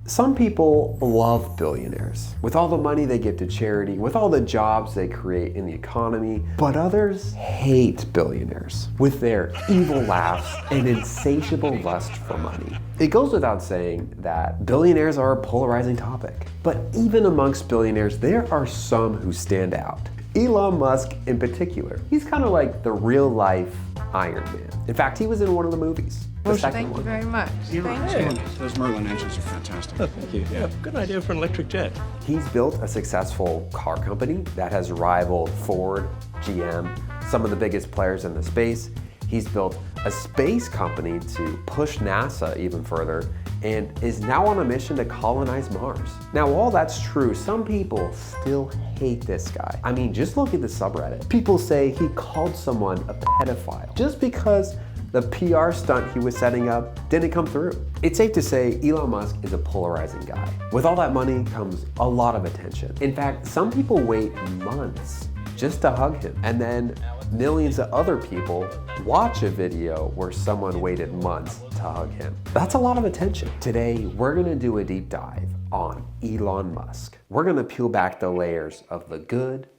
Some people love billionaires, with all the money they give to charity, with all the jobs they create in the economy, but others hate billionaires, with their evil laughs and insatiable lust for money. It goes without saying that billionaires are a polarizing topic, but even amongst billionaires, there are some who stand out. Elon Musk in particular, he's kind of like the real life Iron Man. In fact, he was in one of the movies. Thank you very much. Thank you. Those Merlin engines are fantastic. Oh, thank you. Yeah, good idea for an electric jet. He's built a successful car company that has rivaled Ford, GM, some of the biggest players in the space. He's built a space company to push NASA even further and is now on a mission to colonize Mars. Now, while that's true, some people still hate this guy. I mean, just look at the subreddit. People say he called someone a pedophile just because the PR stunt he was setting up didn't come through. It's safe to say Elon Musk is a polarizing guy. With all that money comes a lot of attention. In fact, some people wait months just to hug him. And then millions of other people watch a video where someone waited months to hug him. That's a lot of attention. Today, we're gonna do a deep dive on Elon Musk. We're gonna peel back the layers of the good,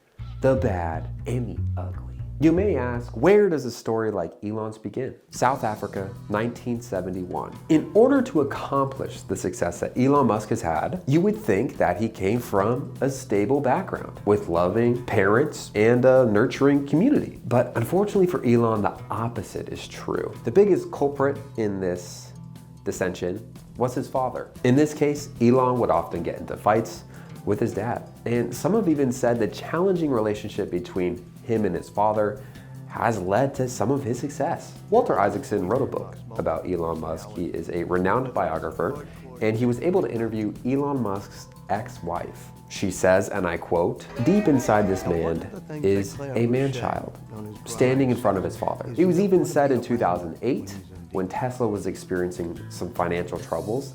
the bad, and the ugly. You may ask, where does a story like Elon's begin? South Africa, 1971. In order to accomplish the success that Elon Musk has had, you would think that he came from a stable background with loving parents and a nurturing community. But unfortunately for Elon, the opposite is true. The biggest culprit in this dissension was his father. In this case, Elon would often get into fights with his dad. And some have even said the challenging relationship between him and his father has led to some of his success. Walter Isaacson wrote a book about Elon Musk. He is a renowned biographer, and he was able to interview Elon Musk's ex-wife. She says, and I quote, "Deep inside this man is a man-child standing in front of his father." It was even said in 2008, when Tesla was experiencing some financial troubles,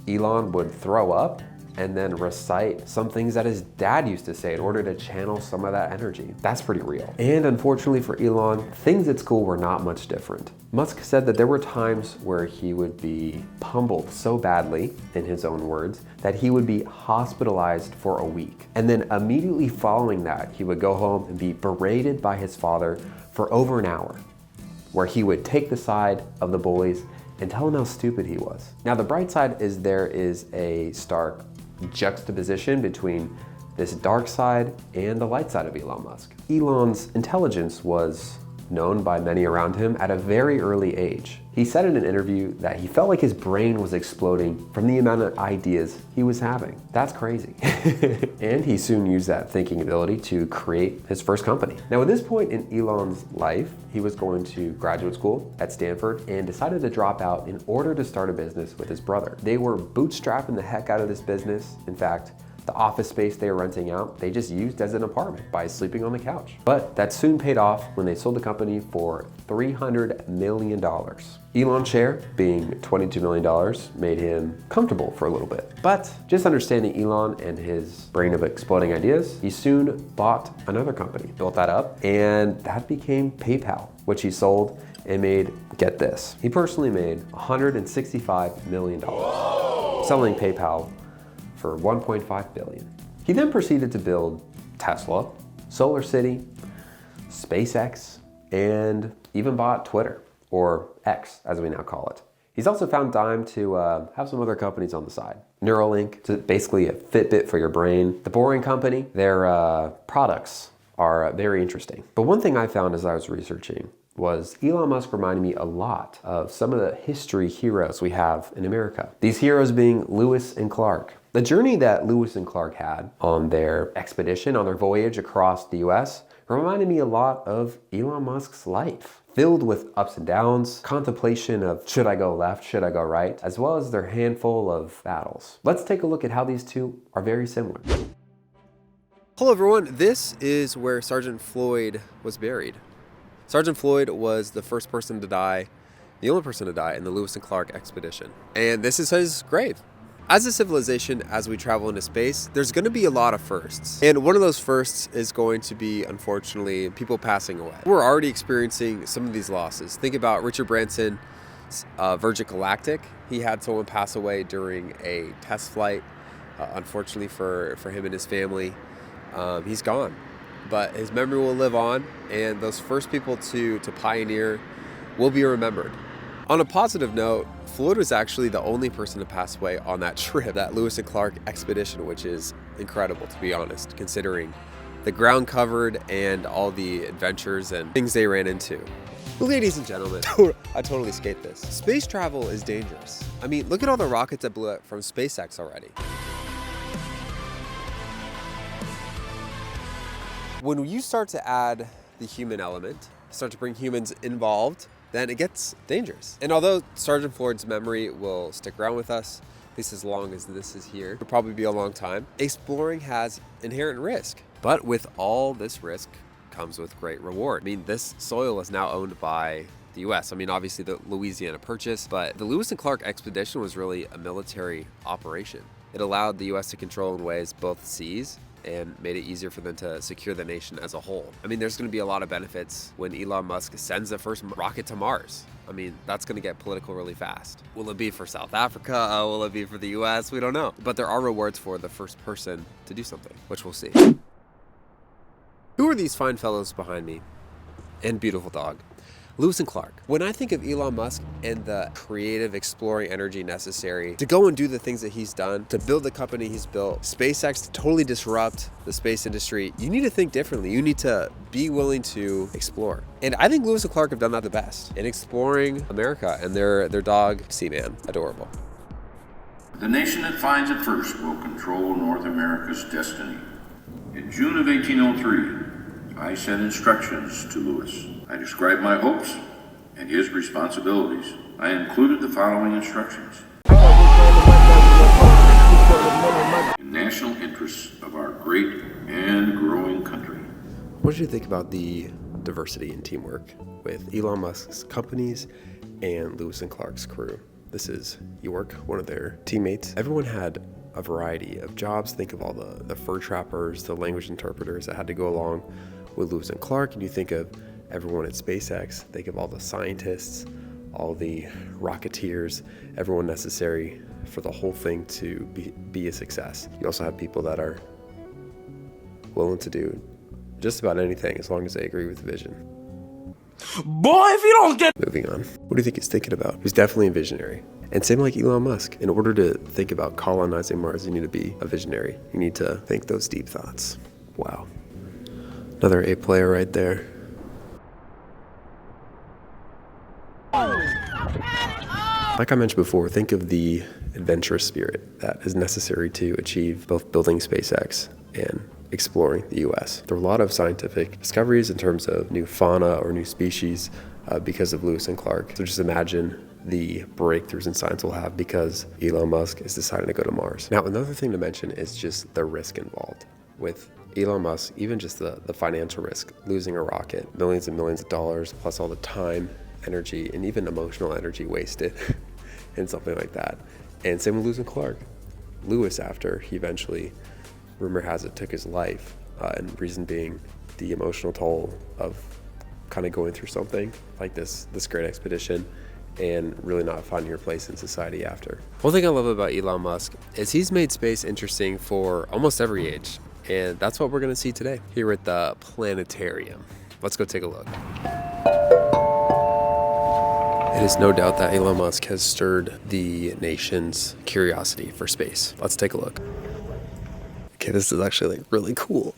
Elon would throw up and then recite some things that his dad used to say in order to channel some of that energy. That's pretty real. And unfortunately for Elon, things at school were not much different. Musk said that there were times where he would be pummeled so badly, in his own words, that he would be hospitalized for a week. And then immediately following that, he would go home and be berated by his father for over an hour, where he would take the side of the bullies and tell him how stupid he was. Now, the bright side is there is a stark juxtaposition between this dark side and the light side of Elon Musk. Elon's intelligence was known by many around him at a very early age. He said in an interview that he felt like his brain was exploding from the amount of ideas he was having. That's crazy. And he soon used that thinking ability to create his first company. Now, at this point in Elon's life, he was going to graduate school at Stanford and decided to drop out in order to start a business with his brother. They were bootstrapping the heck out of this business. In fact, the office space they were renting out, they just used as an apartment by sleeping on the couch. But that soon paid off when they sold the company for $300 million. Elon's share, being $22 million, made him comfortable for a little bit. But just understanding Elon and his brain of exploding ideas, he soon bought another company, built that up, and that became PayPal, which he sold and made, get this, he personally made $165 million selling PayPal for $1.5 billion. He then proceeded to build Tesla, Solar City, SpaceX, and even bought Twitter, or X as we now call it. He's also found time to have some other companies on the side. Neuralink, so basically a Fitbit for your brain. The Boring Company, their products are very interesting. But one thing I found as I was researching was Elon Musk reminded me a lot of some of the history heroes we have in America. These heroes being Lewis and Clark. The journey that Lewis and Clark had on their expedition, on their voyage across the US, reminded me a lot of Elon Musk's life, filled with ups and downs, contemplation of should I go left, should I go right, as well as their handful of battles. Let's take a look at how these two are very similar. Hello everyone, this is where Sergeant Floyd was buried. Sergeant Floyd was the first person to die, the only person to die in the Lewis and Clark expedition. And this is his grave. As a civilization, as we travel into space, there's going to be a lot of firsts. And one of those firsts is going to be, unfortunately, people passing away. We're already experiencing some of these losses. Think about Richard Branson Virgin Galactic, he had someone pass away during a test flight. Unfortunately for him and his family, he's gone. But his memory will live on, and those first people to pioneer will be remembered. On a positive note, Floyd was actually the only person to pass away on that trip, that Lewis and Clark expedition, which is incredible, to be honest, considering the ground covered and all the adventures and things they ran into. Ladies and gentlemen, I totally escaped this. Space travel is dangerous. I mean, look at all the rockets that blew up from SpaceX already. When you start to add the human element, start to bring humans involved, then it gets dangerous. And although Sergeant Floyd's memory will stick around with us, at least as long as this is here, it'll probably be a long time, exploring has inherent risk. But with all this risk comes with great reward. I mean, this soil is now owned by the US. I mean, obviously the Louisiana Purchase, but the Lewis and Clark expedition was really a military operation. It allowed the US to control in ways both seas and made it easier for them to secure the nation as a whole. I mean, there's going to be a lot of benefits when Elon Musk sends the first rocket to Mars. I mean, that's going to get political really fast. Will it be for South Africa? Will it be for the US? We don't know. But there are rewards for the first person to do something, which we'll see. Who are these fine fellows behind me? And beautiful dog. Lewis and Clark. When I think of Elon Musk and the creative, exploring energy necessary to go and do the things that he's done, to build the company he's built, SpaceX to totally disrupt the space industry, you need to think differently. You need to be willing to explore. And I think Lewis and Clark have done that the best in exploring America, and their dog, Seaman, adorable. The nation that finds it first will control North America's destiny. In June of 1803, I sent instructions to Lewis. I described my hopes and his responsibilities. I included the following instructions. In national interests of our great and growing country. What did you think about the diversity and teamwork with Elon Musk's companies and Lewis and Clark's crew? This is York, one of their teammates. Everyone had a variety of jobs. Think of all the fur trappers, the language interpreters that had to go along with Lewis and Clark, and you think of everyone at SpaceX, think of all the scientists, all the rocketeers, everyone necessary for the whole thing to be a success. You also have people that are willing to do just about anything as long as they agree with the vision. Boy, if you don't get... Moving on. What do you think he's thinking about? He's definitely a visionary. And same like Elon Musk. In order to think about colonizing Mars, you need to be a visionary. You need to think those deep thoughts. Wow. Another A player right there. Like I mentioned before, think of the adventurous spirit that is necessary to achieve both building SpaceX and exploring the US. There are a lot of scientific discoveries in terms of new fauna or new species because of Lewis and Clark. So just imagine the breakthroughs in science we'll have because Elon Musk is deciding to go to Mars. Now, another thing to mention is just the risk involved. With Elon Musk, even just the financial risk, losing a rocket, millions and millions of dollars, plus all the time, energy, and even emotional energy wasted in something like that. And same with Lewis and Clark. Lewis, after he eventually, rumor has it, took his life, and reason being the emotional toll of kind of going through something like this great expedition and really not finding your place in society after. One thing I love about Elon Musk is he's made space interesting for almost every age. And that's what we're gonna see today here at the planetarium. Let's go take a look. It is no doubt that Elon Musk has stirred the nation's curiosity for space. Let's take a look. Okay, this is actually like really cool.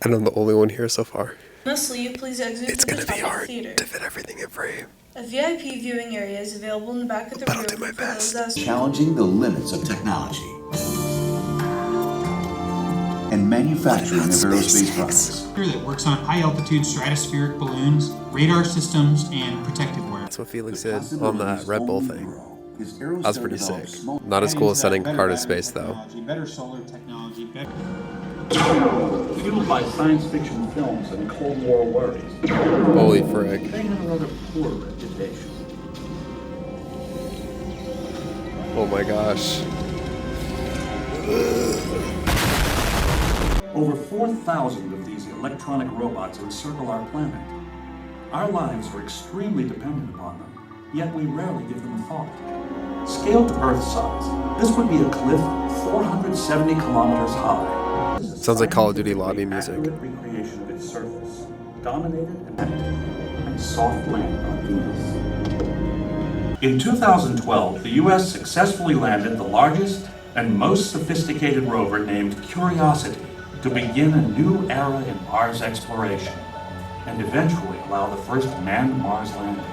And I'm the only one here so far. Must leave, please exit It's to gonna the be top of hard the theater. to fit everything in frame. A VIP viewing area is available in the back of the But room I'll do my for those best. that Challenging the limits of technology and manufacturing of aerospace products. That works on high-altitude stratospheric balloons, radar systems, and protective wear. That's what Felix did on that Red Bull thing. That was pretty sick. Not as cool as sending a car to space though. Better solar technology, better... Fueled by science fiction films and Cold War worries. Holy frick. They have a rather poor reputation. Oh my gosh. Over 4,000 of these electronic robots encircle our planet. Our lives are extremely dependent upon them. yet we rarely give them a thought. Scaled to Earth size, this would be a cliff 470 kilometers high. Sounds like Call of Duty lobby music. Accurate recreation of its surface, dominated and active, and soft land on Venus. In 2012, the U.S. successfully landed the largest and most sophisticated rover named Curiosity to begin a new era in Mars exploration and eventually allow the first manned Mars landings.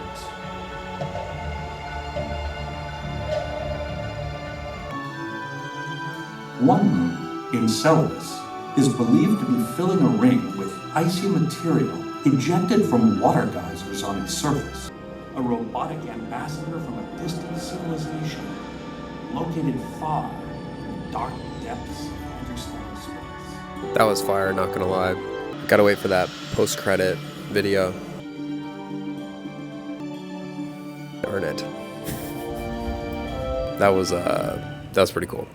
One moon, Enceladus, is believed to be filling a ring with icy material ejected from water geysers on its surface. A robotic ambassador from a distant civilization located far in the dark depths of interstellar space. That was fire, not gonna lie. Gotta wait for that post-credit video. Darn it. That was pretty cool.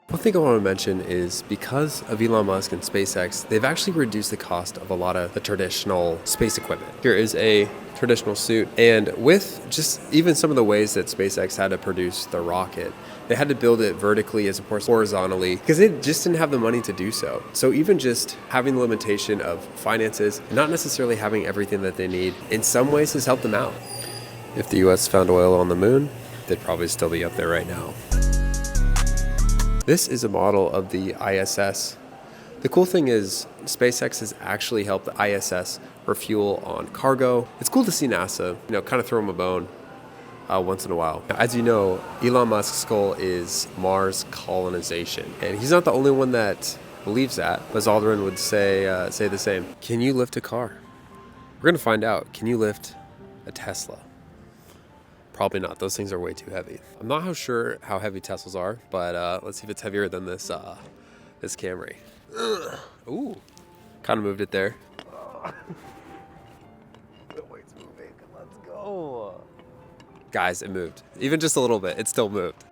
One thing I want to mention is because of Elon Musk and SpaceX, they've actually reduced the cost of a lot of the traditional space equipment. Here is a traditional suit, and with just even some of the ways that SpaceX had to produce the rocket, they had to build it vertically as opposed to horizontally because they just didn't have the money to do so. So even just having the limitation of finances, not necessarily having everything that they need, in some ways has helped them out. If the US found oil on the moon, they'd probably still be up there right now. This is a model of the ISS. The cool thing is SpaceX has actually helped the ISS refuel on cargo. It's cool to see NASA, kind of throw them a bone once in a while. As you know, Elon Musk's goal is Mars colonization. And he's not the only one that believes that. Buzz Aldrin would say the same. Can you lift a car? We're gonna find out. Can you lift a Tesla? Probably not. Those things are way too heavy. I'm not sure how heavy Teslas are, but let's see if it's heavier than this Camry. Ugh. Ooh, kind of moved it there. The weight's moving. Let's go. Guys, it moved. Even just a little bit, it still moved.